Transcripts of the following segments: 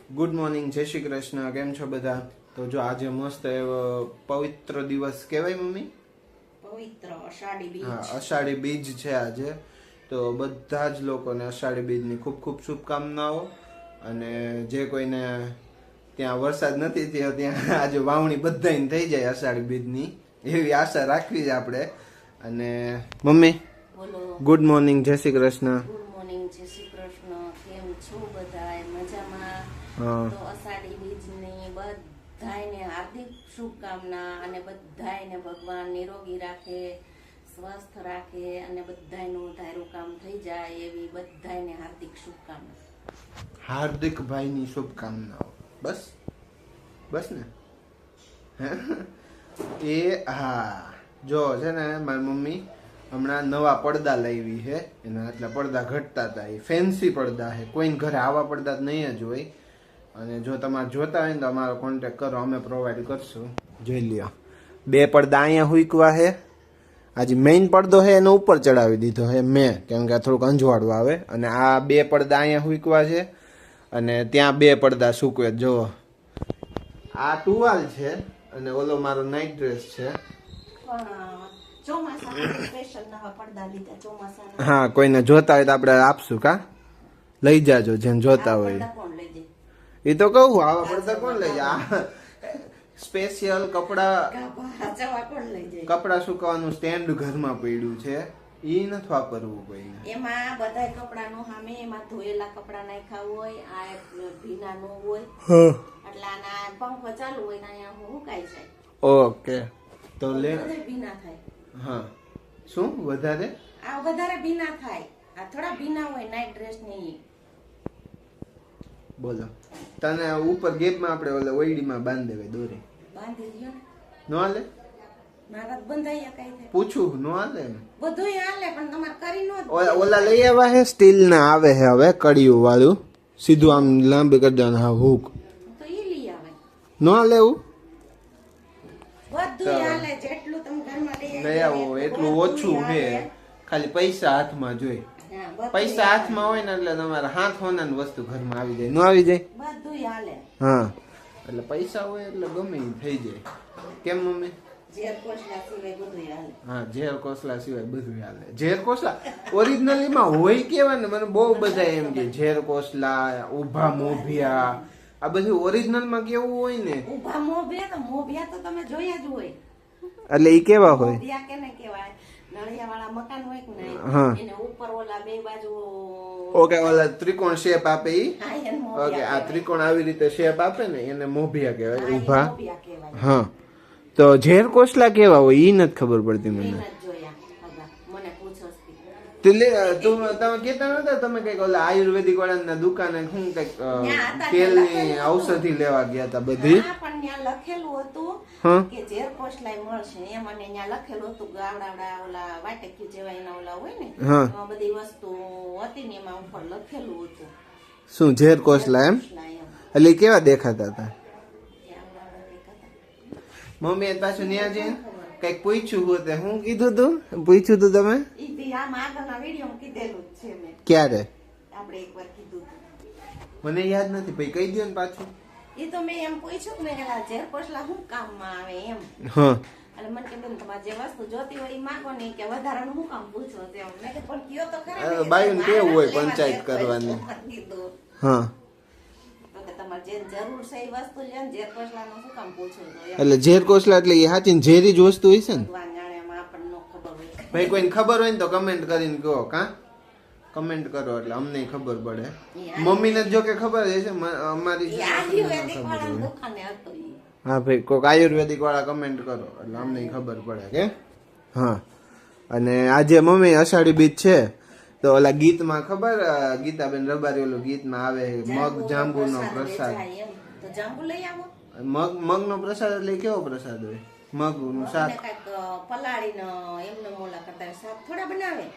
Good morning, જય શ્રી કૃષ્ણ. કેમ છો બધા? તો જો આજે મસ્ત એવો પવિત્ર દિવસ કહેવાય મમ્મી, પવિત્ર અષાઢી બીજ. હા, અષાઢી બીજ છે આજે. તો બધા જ લોકોને અષાઢી બીજની ખૂબ ખૂબ શુભકામનાઓ. અને જે કોઈને ત્યાં વરસાદ નથી થયો ત્યાં આજે વાવણી બધાને થઈ જાય અષાઢી બીજની, એવી આશા રાખવી છે આપણે. અને મમ્મી, બોલો. ગુડ મોર્નિંગ, જય શ્રી કૃષ્ણ. ગુડ મોર્નિંગ, જય શ્રી કૃષ્ણ. કેમ છો બધા? મજામાં? હા. તો અષાઢી બીજની બધાયને હાર્દિક શુભકામના અને બધાયને ભગવાન નિરોગી રાખે, સ્વસ્થ રાખે અને બધાયનું ધાર્યું કામ થઈ જાય એવી બધાયને હાર્દિક શુભકામના. હાર્દિક ભાઈની શુભકામનાઓ. બસ બસ ને. એ હા, જો છે ને મારી મમ્મી હમણાં નવા પડદા લાવી છે, એના એટલે પડદા ઘટતા હતા. એ ફેન્સી પડદા છે, કોઈને ઘરે આવા પડદા જ નહીં જ હોય. અને જો તમારે જોતા હોય ને તો અમારો કોન્ટેક કરો, અમે પ્રોવાઈડ કરશું. જોઈ લ્યો, બે પડદા અહીંયા હુકવા છે. આજે મેઇન પડદો છે એનો ઉપર ચડાવી દીધો છે મેં, કેમ કે થોડુંક અંજવાળું આવે. અને આ બે પડદા અહીંયા હુકવા છે અને ત્યાં બે પડદા સૂકવે. જો આ ટુવાલ છે અને ઓલો મારો નાઇટ ડ્રેસ છે. હા, કોઈને જોતા હોય તો આપણે આપશું. કા લઈ જાજો જેને જોતા હોય. એ તો કહું, આવા પડદા કોણ લઈ જાય? સ્પેશિયલ કપડા સુકવાનું સ્ટેન્ડ ઘરમાં પડ્યું છે, ઈ નથી વાપરવું કોઈને. એમાં બધાય કપડાનું સામે એમાં ધોયેલા કપડા નાખ્યા હોય, આ ભીના નો હોય એટલે આના પંખો ચાલુ હોય ને અહીંયા હુકાઈ જાય. ઓકે, તો લે ભીના થાય. હા, શું વધારે? આ વધારે ભીના થાય. આ થોડા ભીના હોય નાઈટ ડ્રેસ ની. બોલો, તને ઉપર ગેપમાં આપણે ઓલા ઓઈડીમાં બાંધી દેવાય દોરી. બાંધી દયો ને. નો હાલે? મારા બંધાઈ કઈ થાય? પૂછું, નો હાલે ને? બધુંય હાલે પણ તમારે કરી નો. ઓલા લઈ આવ્યા છે સ્ટીલ ના આવે છે હવે, કડિયું વાળું, સીધું આમ લાંબી કરી દેવાનું. હા, હુક તો ઈ લઈ આવે. નો હાલે એવું? બધુંય હાલે, જેટલું તમે ઘરમાં લઈ આવો એટલું ઓછું છે. ખાલી પૈસા હાથમાં જોઈ. પૈસા હાથમાં હોય ને એટલે તમારે હાથ હોનાની વસ્તુ ઘરમાં આવી જાય. નો આવી જાય? બધુંય હાલે. હા, એટલે પૈસા હોય એટલે ગમે ઈ થઈ જાય. કેમ મમ્મી? ઝેર કોસલા સિવાય બધુંય હાલે. હા, ઝેર કોસલા સિવાય બધું હાલે. ઝેર કોસલા ઓરિજિનલી માં હોય કેવા ને, મને બહુ બધા એમ કે ઝેર કોસલા, ઉભા મોભિયા, આ બધું ઓરિજિનલ માં કેવું હોય ને. ઉભા મોભિયા તો તમે જોયા જ હોય. એટલે ઈ કેવા હોય? મોભિયા કેને કહેવાય? નળિયા વાળા મકાન હોય કે હા. નહીં, એને ઉપર ઓલા બે બાજુ ઓકે, ઓલા ત્રિકોણ શેપ આપે ઈ. હા, એને ઓકે, મોભિયા આ કહેવાય. ત્રિકોણ આવી રીતે શેપ આપે ને એને મોભિયા હા, કહેવાય, એને ઉભા. મોભિયા કહેવાય. હા, તો ઝેર કોસલા કેવા હોય ઈ નથી ખબર પડતી એ મને. નથી જોયા. હગા, મને પૂછોસ તી. તમે કેતા નતા તમે કઈક ઓલા આયુર્વેદિક વાળાના દુકાને શું કઈક તેલની ઔષધિ લેવા ગયા હતા બધી? હા, પણ ત્યાં લખેલું હતું હા. કે ઝેર કોસલાય મળશે. એમાં ને ત્યાં લખેલું હતું ગાવડાવડા ઓલા વાટક્યુ જેવા એના ઓલા હોય ને, હા. એમાં બધી વસ્તુ હતી ને એમાં ઉપર લખેલું હતું શું ઝેર કોસલા એમ? કોસલા એમ. એટલે ઈ કેવા દેખાતા હતા? ગાવડાવડા દેખાતા. મમ્મી પાછું ન્યા જઈને કઈક પૂછ્યું હોતે, શું કીધું તું? પૂછ્યું તું તમે ઈ બી આમ આગળના વિડીયોમાં કીધેલું જ છે મેં. ક્યારે? આપણે એકવાર કીધું હતું. મને યાદ નથી ભાઈ, કહી દો ને પાછું. ઈ તો મેં એમ પૂછ્યું કે મેં કીધું ઝેર કોસલા શું કામમાં આવે એમ. હા, એટલે મને કે બેન તમારે જે વસ્તુ જોતી હોય ઈ માંગો ને કે વધારાનું શું કામ પૂછો તેમ. મેં કીધું પણ કયો તો ખરા ને કે બાયુને મારે કેવું હોય લેવા પંચાયત ઝેર કરવાની. કોસલા કીધું. હા, તો કે તમારે જે જરૂર છે એ વસ્તુ લ્યો ને ઝેર કોસલાનું શું કામ પૂછો તો એમ. એટલે ઝેર કોસલા એટલે એ સાચી ઝેરી જ વસ્તુ હોય છે ને ભગવાન જાણે એમાં આપણને નો ખબર હોય. ભાઈ? કોઈને ખબર હોય ને તો કમેન્ટ કરીને કહો. કા કમેન્ટ કરો એટલે અમને ખબર પડે. મમ્મીને જો કે ખબર છે, અમારી ઈ આયુર્વેદિક વાળાની દુકાને હતો ઈ. હા ભાઈ, કોઈક આયુર્વેદિક વાળા કમેન્ટ કરો એટલે અમને ખબર પડે કે. હા, અને આજે મમ્મી અષાઢી બીજ છે તો ઓલા ગીતમાં ખબર, ગીતાબેન રબારી ઓલું ગીતમાં આવે મગ જાંબુનો પ્રસાદ. જાય એમ. તો જાંબુ લઈ આવો. મગનો પ્રસાદ એટલે કેવો પ્રસાદ હોય? મગનું શાક. મને કાંઈક પલાળીને એમને મોલા કરતા શાક થોડા બનાવે.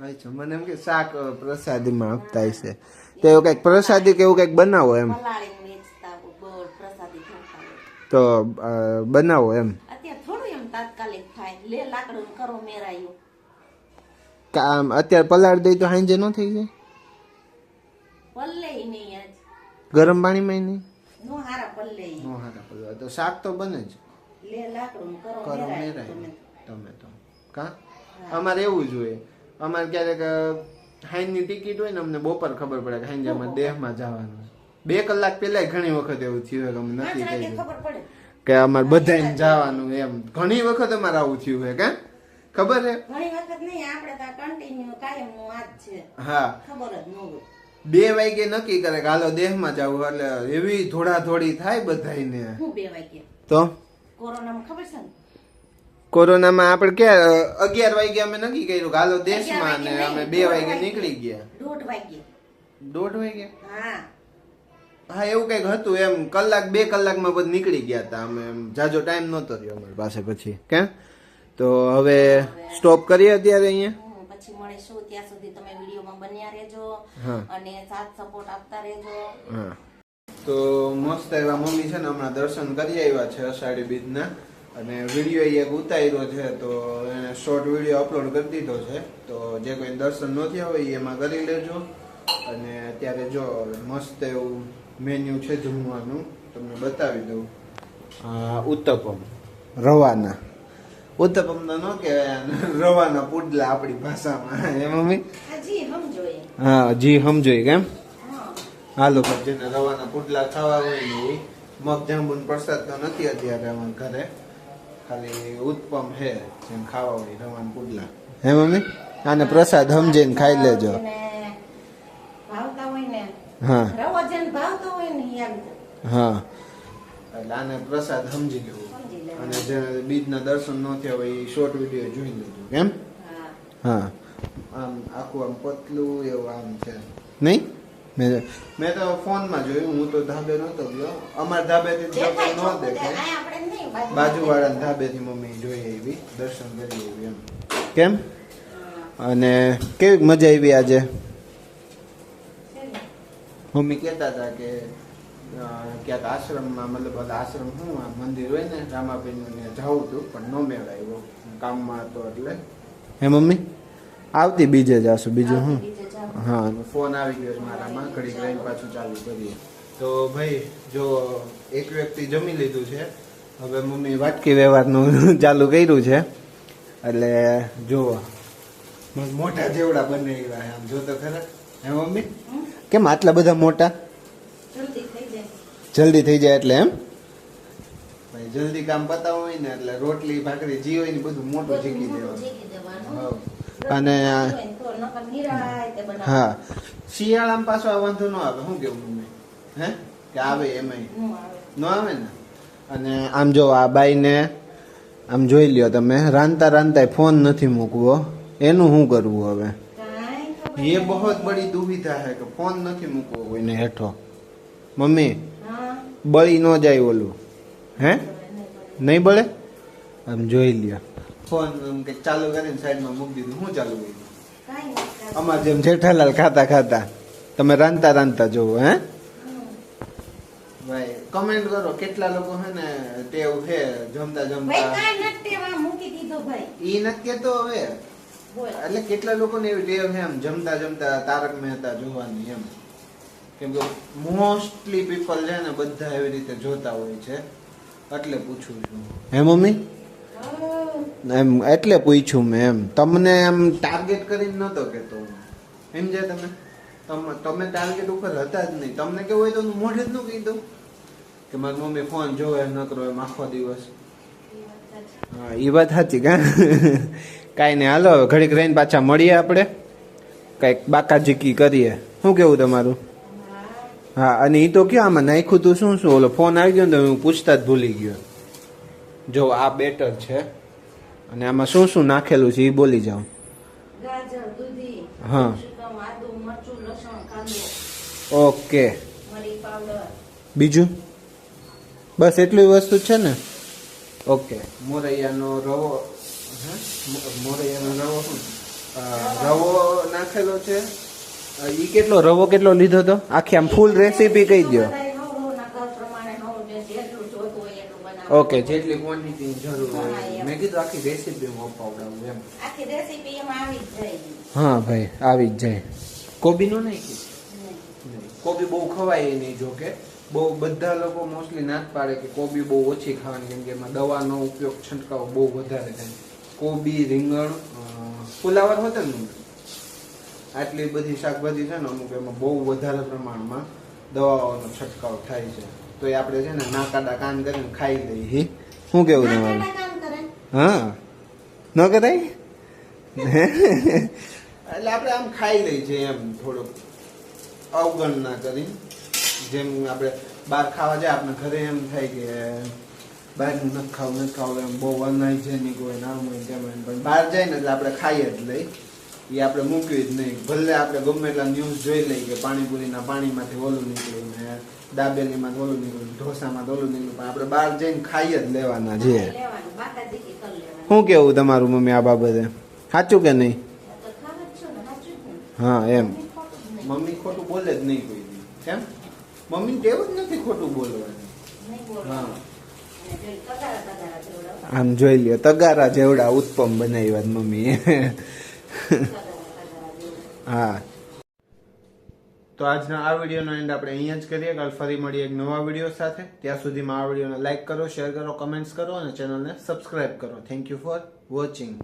અચ્છા, મને એમ કે શાક પ્રસાદીમાં આપતા હશે, તો એવું કઈક પ્રસાદી કે એવું કઈક બનાવો એમ. પલાળીને વેચતા ગોળ પ્રસાદી ખાતા હોય. તો બનાવો એમ. અત્યારે થોડું એમ તાત્કાલિક થાય. લે લાકડું ને કરો મેરાયું. અત્યારે પલાળ દઈ તો હાંજે ન થઈ જાય? પલ્લે નહીં આજ ગરમ પાણીમાં નહીં નો હારા પલ્લે ઈ. નો હારા પડવા તો શાક તો બને જ લે લાકડું કરો કરો મેરાય મેરાય તમે. તમે તો કા અમારે એવું જ હોય અમારે ક્યારેક હાઈની ટિકિટ હોય ને અમને બપોર ખબર પડે કે હાઈ અમારે દેહમાં જવાનું 2 કલાક પહેલા ઘણી વખત એવું થયું કે અમને નથી પાંચ વાગે કહ્યું ખબર પડે. કે અમારે બધાને જવાનું એમ ઘણી વખત અમારે આવું થયું છે કા ખબર છે ઘણી વખત નહીં આપણે તો કન્ટિન્યુ કાયમ નું આ જ છે હા ખબર જ ન હોય. 2 વાગે નક્કી કરે કે હાલો દેહમાં જવું એટલે એવી ધોળાધોળી થાય બધાયને હું 2 વાગે તો કોરોનામાં ખબર છે ને કોરોનામાં આપણે કે 11 વાગે અમે નક્કી કર્યું કે હાલો દેશમાં ને અમે 2 વાગે નીકળી ગયા 1:30 વાગે 1:30 વાગે હા હા એવું કઈક હતું એમ કલાક 2 કલાકમાં બધું નીકળી ગયા હતા અમે એમ જાજો ટાઈમ નહોતો રહ્યો અમારી પાસે પછી કે તો હવે સ્ટોપ કરીએ અત્યારે અહીંયા પછી મળીશું ત્યાં સુધી તમે વિડીયોમાં બન્યા રહેજો હા. અને સાથ સપોર્ટ આપતા રહેજો. હા તો મસ્ત એવા મમ્મી છે ને હમણાં દર્શન કરી આવ્યા છે અષાઢી બીજના અને વિડીયો એક ઉતાર્યો છે તો એને શોર્ટ વિડીયો અપલોડ કરી દીધો છે તો જે કોઈ દર્શન ન થયા હોય એમાં કરી લેજો અને અત્યારે જો મસ્ત એવું મેન્યુ છે જમવાનું તમને બતાવી દઉં ઉત્તપમ રવાના ઉત્તપમ તો ન કહેવાય રવાના પુડલા આપણી ભાષામાં એ મમ્મી હજી સમજો એ. હા જી સમજોય કેમ હા હાલો ભાઈ જેને રવાના પુડલા ખાવા હોય ને એ મગ જાંબુન પ્રસાદ તો નથી અત્યારે અમારા ઘરે ખાલી ઉત્પમ છે જેમ ખાવા હોય રવાના પુડલા હે મમ્મી આને પ્રસાદ સમજીને ખાઈ લેજો જેને ભાવતા હોય ને હા રવો જેને ભાવતો હોય ને ઈ આવી જાય. હા એટલે આને પ્રસાદ સમજી લેવું સમજી લેવું. અને જે બીજના દર્શન ન થયા હોય એ શોર્ટ વિડીયો જોઈ લેજો કેમ હા હા આમ આખું આમ પતલું એવું આમ છે નહીં મેં તો ફોનમાં જોયું હું તો ધાબે નહોતો ગયો અમારા ધાબેથી દેખાય ન ચોખ્ખું દેખાય દેખાય. આપણે નહીં, બાજુવાળાના ધાબેથી મમ્મી જોઈએ એવી દર્શન કરી એવી એમ કેમ હા. અને કેવી મજા આવી આજે છે ને? મમ્મી કહેતા હતા કે ક્યાંક આશ્રમમાં મતલબ આશ્રમ શું આ મંદિર હોય ને રામાબેનનું ત્યાં જવું હતું પણ ન મેળાવ્યો કામમાં હતો એટલે હે મમ્મી આવતી બીજે જાશું બીજું શું બીજે જાઓ. હા ફોન આવી ગયો છે મારામાં ઘડીક રહીને પાછું ચાલુ કરીએ તો ભાઈ જો એક વ્યક્તિ જમી લીધું છે હવે મમ્મી વાટકી વ્યવહારનું ચાલુ કર્યું છે એટલે જુઓ મોટા જેવડા બનાવ્યા છે આમ જો તો ખરા હે મમ્મી હમ? કેમ આટલા બધા મોટા જલ્દી થઈ જાય. જલ્દી થઈ જાય એટલે એમ ભાઈ જલ્દી કામ પતાવવું હોય ને એટલે રોટલી ભાખરી જી હોય ને બધું મોટું બધું જીકી મોટું દેવાનું જીકી દેવાનું. હા. અને આ- હોય ને તો નકર નિરાંતે બનાવવાનું. હા શિયાળામાં પાછો આ વાંધો ન આવે શું કેવું મમ્મી હે કે આવે એમાંય નું આવે. ન આવે ને અને આમ જો આ બાઈને આમ જોઈ લ્યો તમે રાંધતા રાંધતા ફોન નથી મૂકવો એનું શું કરવું હવે કાંઈ ખબર ये નહીં. बहुत बड़ी दुविधा है કે ફોન નથી મૂકવો કોઈને હેઠો મમ્મી હા. બળી ન જાય ઓલું હે નહીં નહીં બળે આમ જોઈ લ્યો ફોન આમ કે ચાલુ કરીને સાઈડમાં મૂકી દીધું શું ચાલુ કર્યું કાંઈ નહીં. અમાર જેમ જેઠાલાલ ખાતા ખાતા તમે રાંધતા રાંધતા જોવો હે હમ. ભાઈ કમેન્ટ કરો કેટલા લોકો હે ને ટેવ છે જમતા ભાઈ જમતા કાંઈ નથી ટેવા મૂકી દીધો ભાઈ. ઈ નથી કેતો હવે બોલ. એટલે કેટલા લોકોને એવી ટેવ છે એમ જમતા જમતા તારક મહેતા જોવાની એમ કેમ કે મોસ્ટલી પીપલ છે ને બધા એવી રીતે જોતા હોય છે એટલે પૂછું છું હે મમ્મી હા. એમ એટલે પૂછ્યું મેં એમ તમને એમ ટાર્ગેટ કરીને નતો કેતો સમજ્યા તમે ટાર્ગેટ ઉપર હતા જ નહીં તમને કેવું હોય તો હું મોઢે જ ન કીધું કે મારી મમ્મી ફોન જોવે નકરો એમ આખો દિવસ હા એ વાત સાચી કા કાંઈ નહીં હાલો હવે ઘડીક રહીને પાછા મળીએ આપણે કંઈક બાકાજીકી કરીએ શું કેવું તમારું હા અને એ તો ક્યાં આમાં નાખ્યું તું શું શું ઓલો ફોન આવી ગયો ને તો હું પૂછતા જ ભૂલી ગયો જો આ બેટર છે અને આમાં શું શું નાખેલું છે એ બોલી જાઉં ગાજર, દૂધી, હા. capsicum, આદુ, મરચું, લસણ, કાંદો, ઓકે મરી પાવડર. બીજું બસ એટલી વસ્તુ છે ને ઓકે મોરૈયાનો રવો હે? મોરૈયાનો રવો શું રવો નાખેલો છે ઈ કેટલો રવો કેટલો લીધો તો આખી આમ ફૂલ રેસીપી કહી દો બધાય નવરોના ઘર પ્રમાણે નવરું જે જેટલું જોતું હોય એટલું બનાવવાનું. ઓકે જેટલી ક્વોન્ટિટી જરૂર હા, હોય એમ. મેં કીધું આખી રેસીપી હું અપાવડાવું એમ આખી રેસીપી એમાં આવી જ જાય. હા ભાઈ આવી જ જાય કોબીનો નાખી નહીં. નહીં. કોબી બહુ ખવાય નહીં, જો કે બહુ બધા લોકો મોસ્ટલી ના જ પાડે કે કોબી બહુ ઓછી ખાવાની, કેમ કે એમાં દવાનો ઉપયોગ છંટકાવ બહુ વધારે થાય. કોબી, રીંગણ, ફુલાવર હોતે ને આટલી બધી શાકભાજી છે ને અમુક એમાં બહુ વધારે પ્રમાણમાં દવાઓનો છંટકાવ થાય છે. તો એ આપણે છે ને નાકાડા કાન કરીને ખાઈ લઈએ. શું કેવું તમારું? હા, ન કરાય એટલે આપણે આમ ખાઈ લઈએ છીએ એમ, થોડુંક અવગણના કરી. જેમ આપણે બહાર ખાવા જાય, આપણે ઘરે એમ થાય કે બહારનું નથી ખાવું એમ બહુ અનહાઇજેનિક હોય, નામ હોય તેમ હોય, પણ બહાર જાય ને એટલે આપણે ખાઈ જ લઈ. એ આપણે મૂકવી જ નહીં. ભલે આપણે ગમે એટલા ન્યૂઝ જોઈ લઈએ કે પાણીપુરીના પાણીમાંથી ઓલું નીકળ્યું ને દાબેલીમાં ઓલું નીકળ્યું, ઢોસામાં ઓલું નીકળ્યું, પણ આપણે બહાર જઈને ખાઈ જ લેવાના છે. શું કેવું તમારું મમ્મી આ બાબતે? સાચું કે નહીં? હા એમ. મમ્મી ખોટું બોલે જ નહીં કોઈ દી. કેમ? મમ્મી ટેવ જ નથી ખોટું બોલવાની. હા, આમ જોઈ લ્યો, તગારા જેવડા ઉત્પમ બનાવ્યા મમ્મી. હા, તો આજના આ વિડીયોનો એન્ડ આપણે અહીંયા જ કરીએ. કાલ ફરી મળીએ એક નવા વિડીયો સાથે. ત્યાં સુધીમાં આ વિડીયોને લાઈક કરો, શેર કરો, કમેન્ટ્સ કરો અને ચેનલને સબસ્ક્રાઇબ કરો. Thank you for watching.